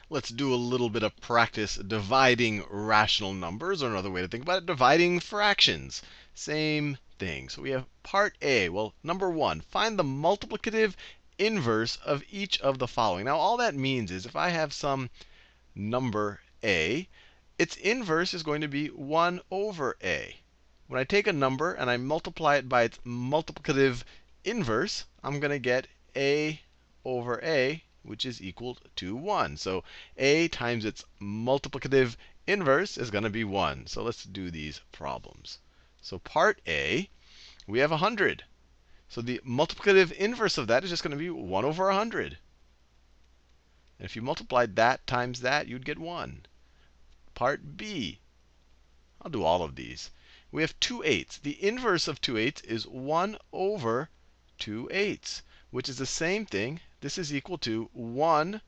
Let's do a little bit of practice dividing rational numbers, or another way to think about it, dividing fractions. Same thing. So we have part A. Well, number one, find the multiplicative inverse of each of the following. Now, all that means is if I have some number A, its inverse is going to be 1 over A. When I take a number and I multiply it by its multiplicative inverse, I'm going to get A over A, which is equal to 1. So A times its multiplicative inverse is going to be 1. So let's do these problems. So part A, we have 100. So the multiplicative inverse of that is just going to be 1 over 100. And if you multiplied that times that, you'd get 1. Part B, I'll do all of these. We have 2/8. The inverse of 2/8 is 1 over 2/8, which is the same thing. This is equal to 1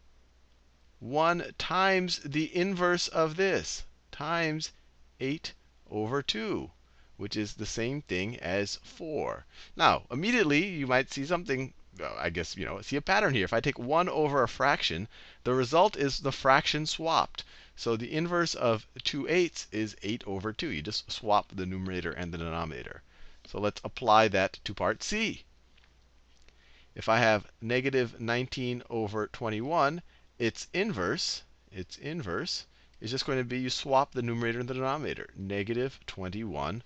times the inverse of this, times 8 over 2, which is the same thing as 4. Now, immediately, you might see something, I guess, see a pattern here. If I take 1 over a fraction, the result is the fraction swapped. So the inverse of 2/8 is 8 over 2. You just swap the numerator and the denominator. So let's apply that to part C. If I have negative 19 over 21, its inverse is just going to be, you swap the numerator and the denominator, negative 21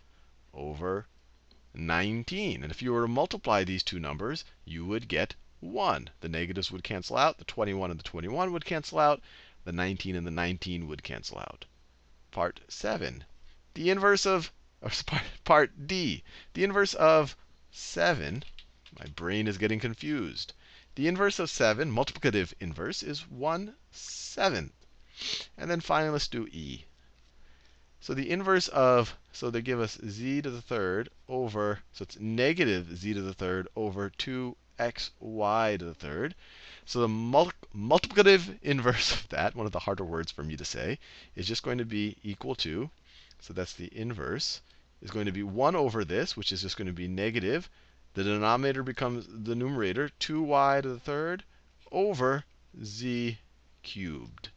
over 19. And if you were to multiply these two numbers, you would get 1. The negatives would cancel out. The 21 and the 21 would cancel out. The 19 and the 19 would cancel out. Part 7. The inverse of, part D. The inverse of 7. My brain is getting confused. The inverse of 7, multiplicative inverse, is 1/7. And then finally, let's do E. So the inverse of, so they give us z to the third over, so it's negative z to the third over 2xy to the third. So the multiplicative inverse of that, one of the harder words for me to say, is just going to be equal to, so that's the inverse, is going to be 1 over this, which is just going to be negative. The denominator becomes the numerator, 2y to the third over z cubed.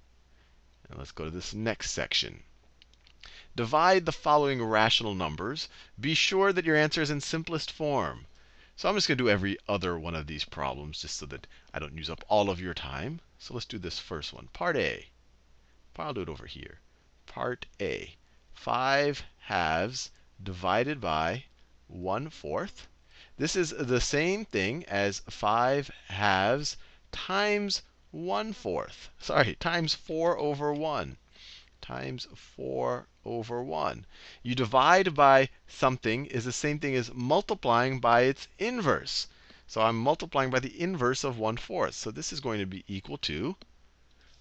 And let's go to this next section. Divide the following rational numbers. Be sure that your answer is in simplest form. So I'm just going to do every other one of these problems just so that I don't use up all of your time. So let's do this first one. Part A. I'll do it over here. Part A. 5 halves divided by 1/4. This is the same thing as 5 halves times 1/4. Sorry, times 4 over 1. Times 4 over 1. You divide by something is the same thing as multiplying by its inverse. So I'm multiplying by the inverse of 1/4. So this is going to be equal to,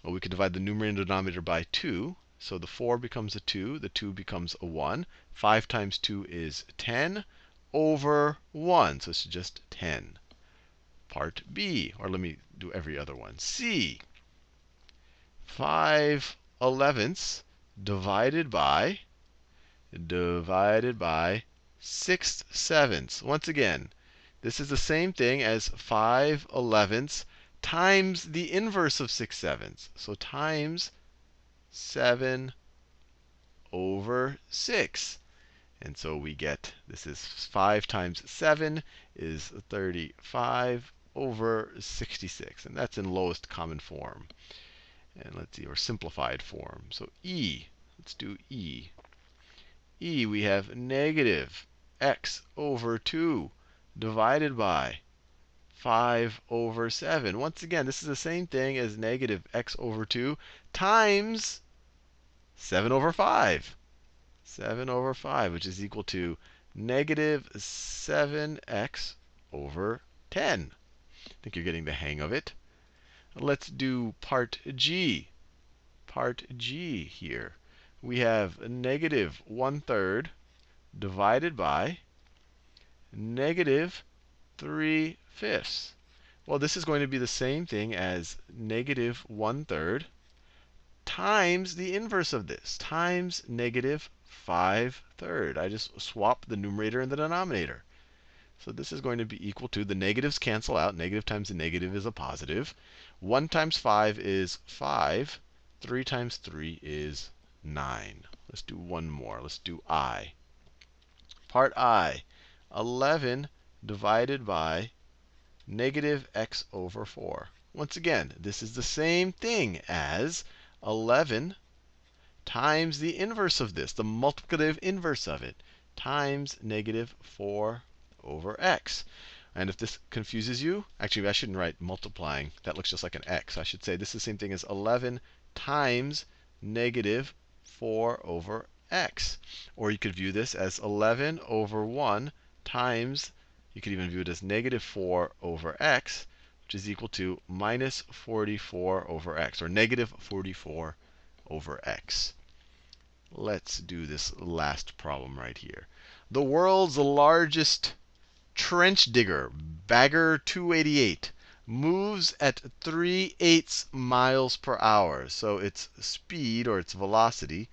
well, we could divide the numerator and denominator by 2. So the 4 becomes a 2. The 2 becomes a 1. 5 times 2 is 10 over 1. So it's just 10. Part B, or let me do every other one. C. 5/11 divided by 6/7. Once again, this is the same thing as 5/11 times the inverse of 6/7. So times 7 over 6. And so we get, this is 5 times 7 is 35 over 66. And that's in lowest common form. And let's see, or simplified form. So E, let's do E. E, we have negative x over 2 divided by 5 over 7. Once again, this is the same thing as negative x over 2 times 7 over 5. 7 over 5, which is equal to negative 7x over 10. I think you're getting the hang of it. Let's do part G. Part G here. We have negative 1/3 divided by negative 3/5. Well, this is going to be the same thing as negative 1/3 times the inverse of this, times negative 5/3. I just swap the numerator and the denominator. So this is going to be equal to, the negatives cancel out. Negative times a negative is a positive. 1 times 5 is 5. 3 times 3 is 9. Let's do one more. Let's do I. Part I, 11 divided by negative x over 4. Once again, this is the same thing as 11 times the inverse of this, the multiplicative inverse of it, times negative 4 over x. And if this confuses you, actually, I shouldn't write multiplying. That looks just like an x. I should say this is the same thing as 11 times negative 4 over x. Or you could view this as 11 over 1 times, you could even view it as negative 4 over x, which is equal to minus 44 over x, or negative 44 over x. Let's do this last problem right here. The world's largest trench digger, Bagger 288, moves at 3/8 miles per hour. So its speed, or its velocity,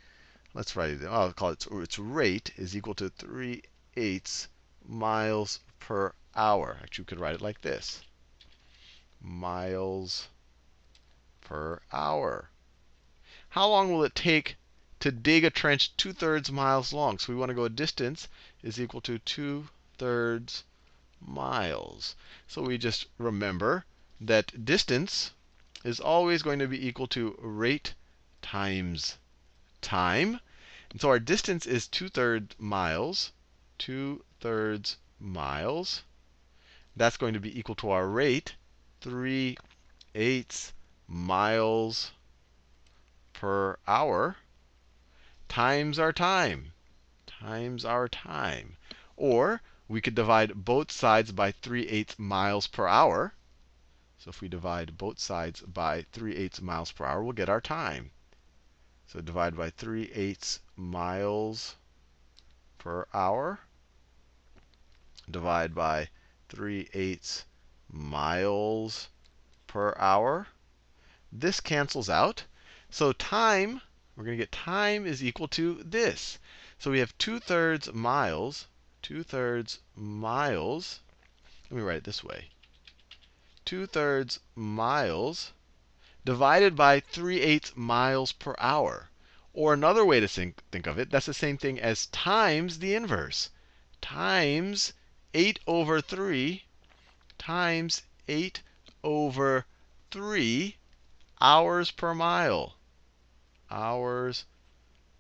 let's write it. I'll call it its rate is equal to 3/8 miles per hour. Actually, we could write it like this: miles per hour. How long will it take to dig a trench 2/3 miles long? So we want to go a distance is equal to 2/3 miles. So we just remember that distance is always going to be equal to rate times time. And so our distance is 2/3 miles. 2/3 miles. That's going to be equal to our rate, 3/8 miles per hour, times our time. Times our time. Or we could divide both sides by 3/8 miles per hour. So if we divide both sides by 3/8 miles per hour, we'll get our time. So divide by 3/8 miles per hour. Divide by 3/8 miles per hour. This cancels out. So time, we're going to get time is equal to this. So we have 2/3 miles. 2/3 miles. Let me write it this way. 2/3 miles divided by 3/8 miles per hour. Or another way to think of it, that's the same thing as times the inverse. Times 8 over 3 times 8 over 3 hours per mile. Hours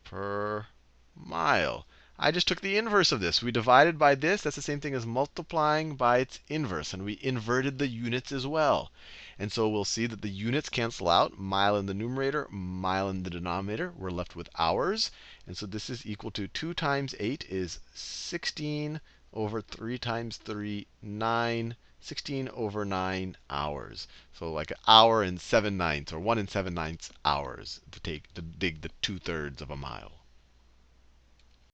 per mile. I just took the inverse of this. We divided by this. That's the same thing as multiplying by its inverse. And we inverted the units as well. And so we'll see that the units cancel out. Mile in the numerator, mile in the denominator. We're left with hours. And so this is equal to 2 times 8 is 16 over 3 times 3, 9. 16 over 9 hours. So like an hour and 7/9, or 1 and 7/9 hours to dig the 2/3 of a mile.